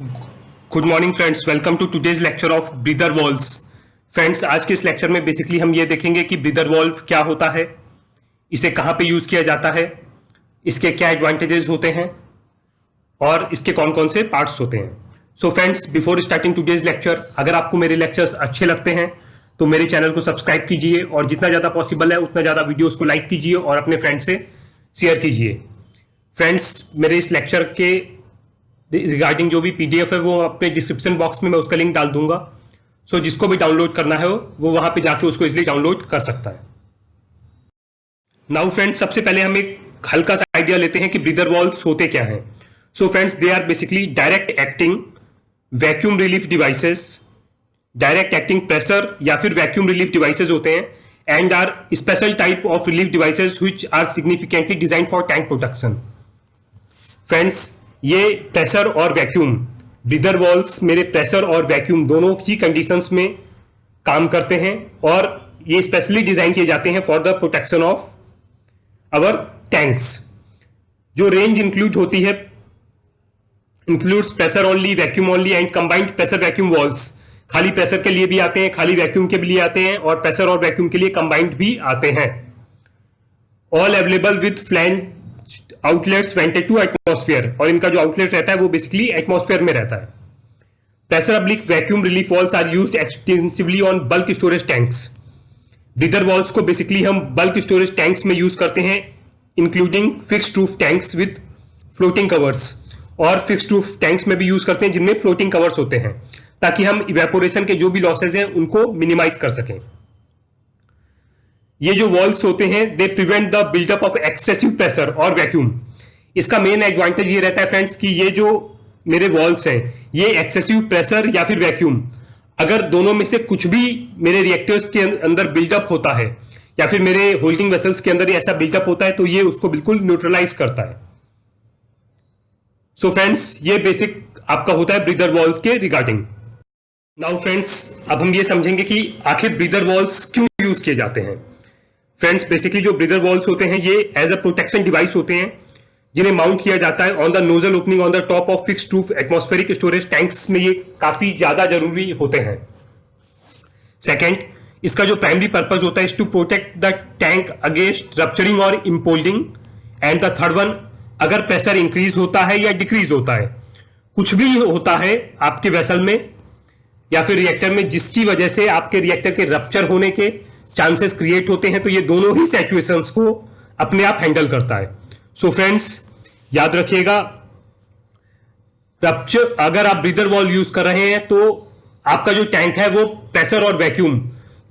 Good morning friends, welcome to today's lecture of breather valves. Friends, आज के इस lecture में बेसिकली हम ये देखेंगे कि ब्रीदर वॉल्व क्या होता है, इसे कहाँ पे यूज किया जाता है, इसके क्या एडवांटेजेस होते हैं और इसके कौन कौन से पार्ट्स होते हैं। So friends, before starting today's lecture, अगर आपको मेरे लेक्चर्स अच्छे लगते हैं तो मेरे चैनल को सब्सक्राइब कीजिए और जितना ज़्यादा पॉसिबल है उतना ज़्यादा वीडियोज़ को लाइक कीजिए और अपने फ्रेंड्स से शेयर कीजिए। फ्रेंड्स, मेरे इस लेक्चर के रिगार्डिंग जो भी पीडीएफ है वो अपने डिस्क्रिप्शन बॉक्स में मैं उसका लिंक डाल दूंगा। सो जिसको भी डाउनलोड करना है वो वहां पे जाके उसको इजीली डाउनलोड कर सकता है। नाउ फ्रेंड्स, सबसे पहले हम एक हल्का सा आइडिया लेते हैं कि ब्रीदर वॉल्व्स होते क्या हैं। So friends, they are basically direct acting vacuum relief devices, direct acting pressure या फिर वैक्यूम रिलीफ डिवाइसेस होते हैं and are special type of relief devices which are significantly design for tank protection. Friends, ये pressure और vacuum breather valves मेरे pressure और vacuum दोनों ही कंडीशंस में काम करते हैं और ये स्पेशली डिजाइन किए जाते हैं for the protection of our tanks. जो रेंज इंक्लूड होती है includes pressure only, vacuum only and combined pressure vacuum valves. खाली प्रेशर के लिए भी आते हैं, खाली वैक्यूम के लिए आते हैं और प्रेशर और वैक्यूम के लिए कंबाइंड भी आते हैं। All available with flange outlets vented to atmosphere, और इनका जो आउटलेट रहता है वो बेसिकली एटमॉस्फेयर में रहता है। Pressure oblique vacuum relief valves are used extensively on bulk storage tanks. Breather valves को बेसिकली हम बल्क स्टोरेज टैंक्स में यूज करते हैं, including fixed roof tanks with floating covers, और फिक्स्ड रूफ टैंक्स में भी यूज करते हैं जिनमें फ्लोटिंग कवर्स होते हैं, ताकि हम इवेपोरेशन के जो भी लॉसेज हैं उनको मिनिमाइज कर सकें। ये जो वॉल्व्स होते हैं they prevent the buildup of excessive pressure और वैक्यूम। इसका मेन एडवांटेज ये रहता है फ्रेंड्स कि ये जो मेरे वॉल्व्स हैं ये एक्सेसिव प्रेशर या फिर वैक्यूम, अगर दोनों में से कुछ भी मेरे रिएक्टर्स के अंदर बिल्डअप होता है या फिर मेरे होल्डिंग वेसल्स के अंदर ऐसा बिल्डअप होता है तो ये उसको बिल्कुल न्यूट्रलाइज करता है। सो फ्रेंड्स, ये बेसिक आपका होता है ब्रीदर वॉल्व्स के रिगार्डिंग। नाउ फ्रेंड्स, अब हम ये समझेंगे कि आखिर ब्रीदर वॉल्व्स क्यों यूज किए जाते हैं। फ्रेंड्स, बेसिकली जो ब्रीदर वॉल्व्स होते हैं ये एज अ प्रोटेक्शन डिवाइस होते हैं जिन्हें माउंट किया जाता है on the nozzle opening on the top of fixed roof atmospheric storage tanks में। ये काफी ज्यादा जरूरी होते हैं। सेकंड, इसका जो प्राइमरी पर्पस होता है is to protect the tank against rupturing और imploding. And the third one, अगर प्रेशर इंक्रीज होता है या डिक्रीज होता है, कुछ भी होता है आपके वेसल में या फिर रिएक्टर में जिसकी वजह से आपके रिएक्टर के रप्चर होने के चांसेस क्रिएट होते हैं, तो ये दोनों ही सिचुएशंस को अपने आप हैंडल करता है। सो फ्रेंड्स, याद रखिएगा, रप्चर अगर आप ब्रीदर वॉल्व यूज कर रहे हैं तो आपका जो टैंक है वो प्रेशर और वैक्यूम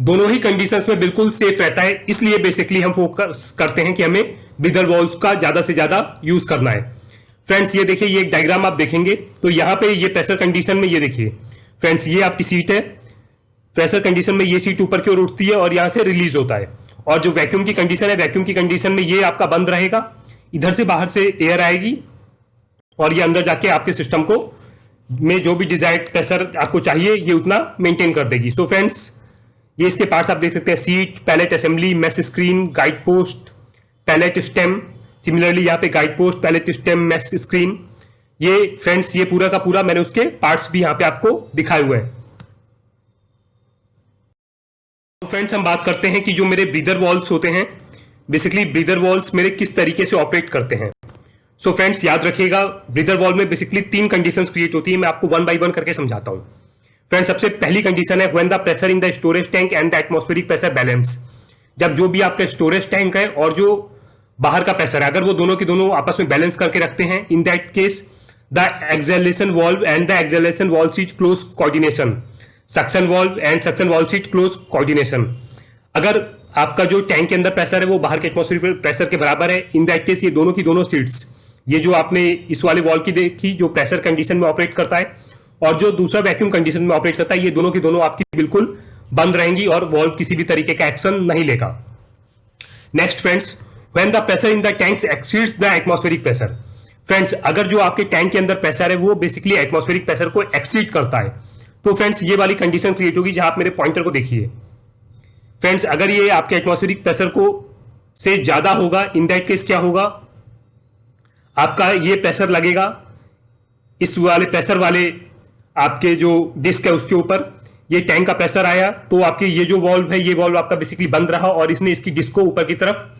दोनों ही कंडीशंस में बिल्कुल सेफ रहता है। इसलिए बेसिकली हम फोकस करते हैं कि हमें ब्रीदर वॉल्व्स का ज्यादा से ज्यादा यूज करना है। फ्रेंड्स, ये देखिए, ये एक डायग्राम आप देखेंगे तो यहां पे ये प्रेशर कंडीशन में ये देखिए फ्रेंड्स, ये आपकी सीट है। प्रेशर कंडीशन में ये सीट ऊपर की ओर उठती है और यहां से रिलीज होता है। और जो वैक्यूम की कंडीशन है, वैक्यूम की कंडीशन में ये आपका बंद रहेगा, इधर से बाहर से एयर आएगी और ये अंदर जाके आपके सिस्टम को में जो भी डिजायर्ड प्रेशर आपको चाहिए ये उतना मेंटेन कर देगी। सो फ्रेंड्स, ये इसके पार्ट्स आप देख सकते हैं, seat, pallet assembly, mesh screen, guide post, pallet stem. Similarly यहाँ पे guide post, pallet stem, mesh screen, ये फ्रेंड्स ये पूरा का पूरा मैंने उसके पार्ट्स भी यहाँ पे आपको दिखाए हुए हैं। तो फ्रेंड्स, हम बात करते हैं कि जो मेरे ब्रीदर वॉल्व्स होते हैं, बेसिकली ब्रीदर वॉल्व्स मेरे किस तरीके से ऑपरेट करते हैं। सो फ्रेंड्स, याद रखिएगा, ब्रीदर वॉल्व में बेसिकली 3 कंडीशंस क्रिएट होती है। मैं आपको 1 बाय 1 करके समझाता हूं। फ्रेंड्स, सबसे पहली कंडीशन है when the pressure in the storage tank and the atmospheric pressure balance. जब जो भी आपका स्टोरेज टैंक है और जो बाहर का प्रेशर है, अगर वो दोनों के दोनों आपस में बैलेंस करके रखते हैं, in that case the acceleration valve and the acceleration valve seat close coordination, suction valve and suction valve seat close coordination. अगर आपका जो टैंक के अंदर प्रेशर है वो बाहर के एटमॉस्फेरिक प्रेशर के बराबर है, इन दैट केस ये दोनों की दोनों सीट्स, ये जो आपने इस वाले वॉल्व की देखी जो प्रेशर कंडीशन में ऑपरेट करता है और जो दूसरा वैक्यूम कंडीशन में ऑपरेट करता है, ये दोनों की दोनों आपकी बिल्कुल बंद रहेंगी और वॉल्व किसी भी तरीके का एक्शन नहीं लेगा। Next friends, when the pressure in the tanks exceeds the atmospheric pressure. Friends, अगर जो आपके टैंक के अंदर प्रेशर है वो बेसिकली एटमॉस्फेरिक प्रेशर को एक्सीड करता है, तो फ्रेंड्स ये वाली कंडीशन क्रिएट होगी जहां आप मेरे पॉइंटर को देखिए। फ्रेंड्स, अगर ये आपके एटमॉस्फेरिक प्रेशर को से ज्यादा होगा, इन दैट केस क्या होगा, आपका ये प्रेशर लगेगा इस वाले प्रेशर वाले आपके जो डिस्क है उसके ऊपर ये टैंक का प्रेशर आया, तो आपके ये जो वॉल्व है ये वॉल्व आपका बेसिकली बंद रहा और इसने इसकी डिस्क को ऊपर की तरफ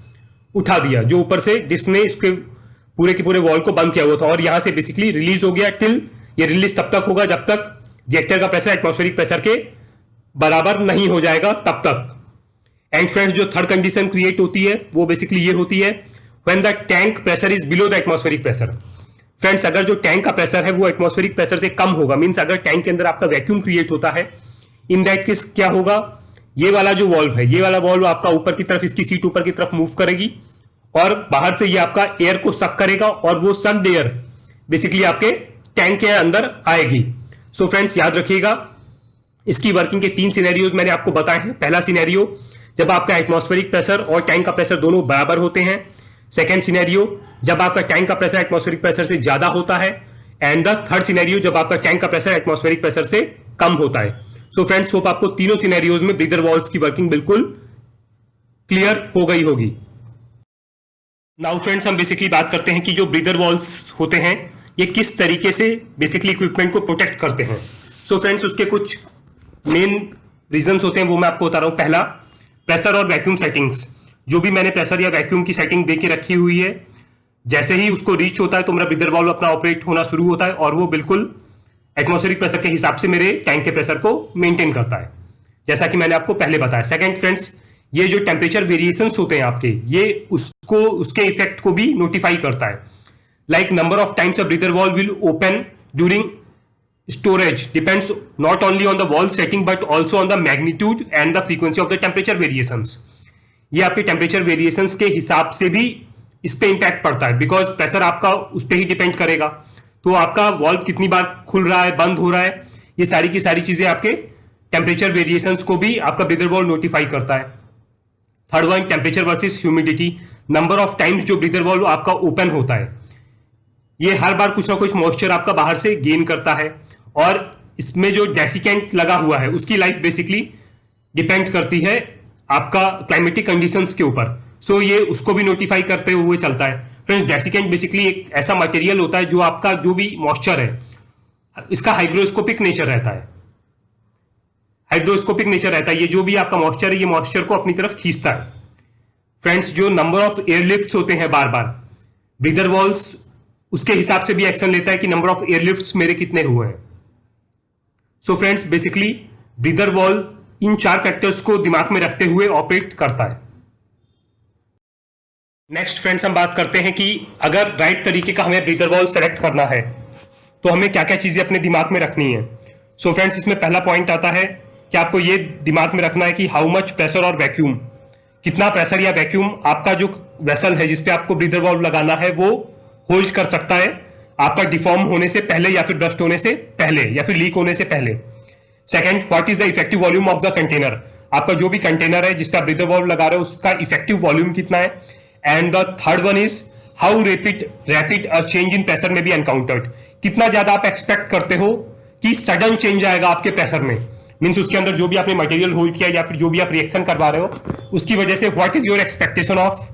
उठा दिया, जो ऊपर से डिस्क ने इसके पूरे के पूरे वॉल्व को बंद किया हुआ था और यहां से बेसिकली रिलीज हो गया। टिल ये रिलीज तब तक होगा जब तक रिएक्टर का प्रेशर एटमॉस्फेरिक प्रेशर के बराबर नहीं हो जाएगा, तब तक। एंड फ्रेंड्स, जो थर्ड कंडीशन क्रिएट होती है वो बेसिकली ये होती है when the tank pressure is below the atmospheric pressure. Friends, अगर जो टैंक का प्रेशर है वो एटमॉस्फेरिक प्रेशर से कम होगा, मींस अगर टैंक के अंदर आपका वैक्यूम क्रिएट होता है, इन दैट केस क्या होगा, ये वाला जो वॉल्व है ये वाला वॉल्व आपका ऊपर की तरफ, इसकी सीट ऊपर की तरफ मूव करेगी और बाहर से ये आपका एयर को सक करेगा और वो सक्ड एयर बेसिकली आपके टैंक के अंदर आएगी। सो फ्रेंड्स, याद रखिएगा इसकी वर्किंग के 3 सिनेरियोज मैंने आपको बताए हैं। पहला सिनेरियो जब आपका एटमॉस्फेरिक प्रेशर और टैंक का प्रेशर दोनों बराबर होते हैं। सेकेंड सिनेरियो जब आपका टैंक का प्रेशर एटमॉस्फेरिक प्रेशर से ज्यादा होता है। एंड द थर्ड सिनेरियो जब आपका टैंक का प्रेशर एटमॉस्फेरिक प्रेशर से कम होता है। सो फ्रेंड्स, होप आपको तीनों सिनेरियोज में ब्रीदर वॉल्व्स की वर्किंग बिल्कुल क्लियर हो गई होगी। नाउ फ्रेंड्स, हम बेसिकली बात करते हैं कि जो ब्रीदर वॉल्व्स होते हैं ये किस तरीके से बेसिकली इक्विपमेंट को प्रोटेक्ट करते हैं। सो फ्रेंड्स, उसके कुछ मेन रीजंस होते हैं वो मैं आपको बता रहा हूं। पहला, प्रेशर और वैक्यूम सेटिंग्स। जो भी मैंने प्रेशर या वैक्यूम की सेटिंग दे के रखी हुई है, जैसे ही उसको रीच होता है तो मेरा ब्रीदर वॉल्व अपना ऑपरेट होना शुरू होता है और वो बिल्कुल एटमॉस्फेरिक प्रेशर के हिसाब से मेरे टैंक के प्रेशर को मेंटेन करता है, जैसा कि मैंने आपको पहले बताया। सेकंड फ्रेंड्स, ये जो टेम्परेचर वेरिएशंस होते हैं आपके, ये उसको उसके इफेक्ट को भी नोटिफाई करता है। Like number of times a breather valve will open during storage depends not only on the valve setting but also on the magnitude and the frequency of the temperature variations। ये आपके temperature variations के हिसाब से भी इस पे impact पड़ता है, बिकॉज प्रेशर आपका उस पर ही डिपेंड करेगा। तो आपका वॉल्व कितनी बार खुल रहा है, बंद हो रहा है, ये सारी की सारी चीजें आपके टेम्परेचर वेरिएशंस को भी आपका ब्रीदर वॉल्व नोटिफाई करता है। Third one, temperature versus humidity. Number of times जो ब्रीदर वॉल्व आपका ओपन होता है, ये हर बार कुछ ना कुछ मॉइस्चर आपका बाहर से गेन करता है और इसमें जो डेसिकेंट लगा हुआ है उसकी लाइफ बेसिकली डिपेंड करती है आपका क्लाइमेटिक कंडीशंस के ऊपर। सो ये उसको भी नोटिफाई करते हुए चलता है। फ्रेंड्स, डेसिकेंट बेसिकली एक ऐसा मटेरियल होता है जो आपका जो भी मॉइस्चर है इसका हाइग्रोस्कोपिक नेचर रहता है। हाइड्रोस्कोपिक नेचर रहता है, ये जो भी आपका मॉइस्चर है ये मॉइस्चर को अपनी तरफ खींचता है। फ्रेंड्स, जो नंबर ऑफ एयरलिफ्ट्स होते हैं बार बार, ब्रीदर वॉल्व्स उसके हिसाब से भी एक्शन लेता है कि नंबर ऑफ एयरलिफ्ट्स मेरे कितने हुए हैं। So friends, basically breather valve इन 4 फैक्टर्स को दिमाग में रखते हुए ऑपरेट करता है। नेक्स्ट फ्रेंड्स, हम बात करते हैं कि अगर राइट तरीके का हमें ब्रीदर वॉल्व सेलेक्ट करना है तो हमें क्या क्या चीजें अपने दिमाग में रखनी है। सो फ्रेंड्स, इसमें पहला पॉइंट आता है कि आपको ये दिमाग में रखना है कि हाउ मच प्रेशर और वैक्यूम, कितना प्रेशर या वैक्यूम आपका जो वेसल है जिसपे आपको ब्रीदर वॉल्व लगाना है वो होल्ड कर सकता है आपका डिफॉर्म होने से पहले या फिर डस्ट होने से पहले या फिर लीक होने से पहले। Second, what is the effective volume of the container. आपका जो भी कंटेनर है जिसपे आप ब्रीदर वॉल्व लगा रहे हो उसका इफेक्टिव वॉल्यूम कितना है। And the third one is how rapid a change in pressure में बी एनकाउंटर्ड। कितना ज्यादा आप एक्सपेक्ट करते हो कि सडन चेंज आएगा आपके प्रेशर में, मीन्स उसके अंदर जो भी आपने मटेरियल होल्ड किया या फिर जो भी आप रिएक्शन करवा रहे हो उसकी वजह से what is your expectation of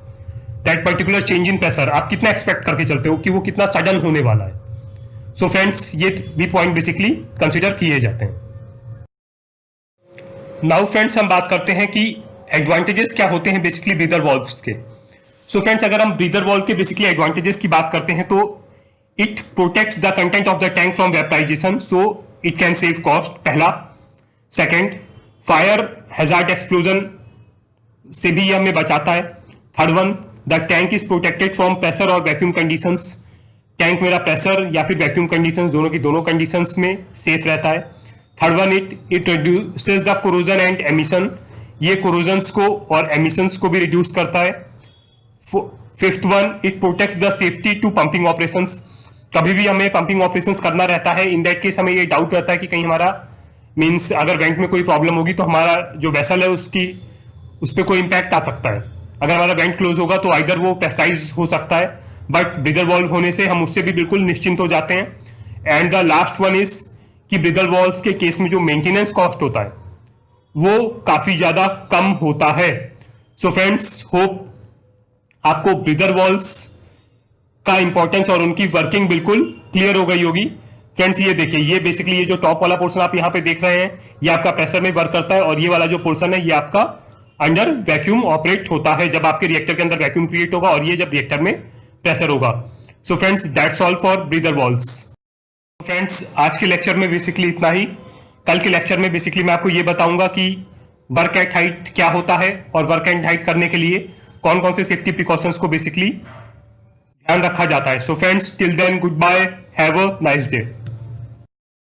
that particular change in pressure. आप कितना एक्सपेक्ट करके चलते हो कि वो कितना सडन होने वाला है। सो फ्रेंड्स, ये भी पॉइंट बेसिकली कंसिडर किए जाते हैं। नाउ फ्रेंड्स, हम बात करते हैं कि एडवांटेजेस क्या होते हैं बेसिकली ब्रीदर वॉल्व्स के। सो फ्रेंड्स, अगर हम ब्रीदर वॉल्व के बेसिकली एडवांटेजेस की बात करते हैं तो it protects the content of the tank from vaporisation, so it can save cost, पहला। सेकेंड, फायर हैजार्ड एक्सप्लोजन से भी ये हमें बचाता है। Third one, the tank is protected from pressure और वैक्यूम कंडीशंस। टैंक मेरा प्रेशर या फिर वैक्यूम कंडीशंस दोनों की दोनों कंडीशंस में सेफ रहता है। Third one, it reduces the corrosion and emission. ये कोरोजन्स को और एमिशंस को भी रिड्यूस करता है। Fifth one, it protects the safety to pumping operations. कभी भी हमें पंपिंग ऑपरेशंस करना रहता है, इन दैट केस हमें ये डाउट रहता है कि कहीं हमारा मीन्स अगर वेंट में कोई प्रॉब्लम होगी तो हमारा जो वेसल है उस पर कोई इंपैक्ट आ सकता है। अगर हमारा वेंट क्लोज होगा तो आइदर वो प्रेसाइज हो सकता है, बट ब्रीदर वॉल्व होने से हम उससे भी बिल्कुल निश्चिंत हो जाते हैं। And the last one is कि ब्रीदर वॉल्व्स के केस में जो मेंटेनेंस कॉस्ट होता है वो काफी ज्यादा कम होता है। सो फ्रेंड्स, होप आपको ब्रीदर वॉल्व्स का इंपॉर्टेंस और उनकी वर्किंग बिल्कुल क्लियर हो गई होगी। फ्रेंड्स ये देखिए, ये बेसिकली ये जो टॉप वाला पोर्शन आप यहाँ पे देख रहे हैं, ये आपका प्रेशर में वर्क करता है, और ये वाला जो पोर्शन है ये आपका अंडर वैक्यूम ऑपरेट होता है, जब आपके रिएक्टर के अंदर वैक्यूम क्रिएट होगा और ये जब रिएक्टर में प्रेशर होगा। So friends that's all for breather valves. Friends आज के लेक्चर में बेसिकली इतना ही। कल के लेक्चर में बेसिकली मैं आपको ये बताऊंगा कि वर्क एट हाइट क्या होता है, और वर्क एट हाइट करने के लिए कौन कौन से सेफ्टी प्रिकॉशंस को बेसिकली ध्यान रखा जाता है। So friends till then good bye, have a nice day.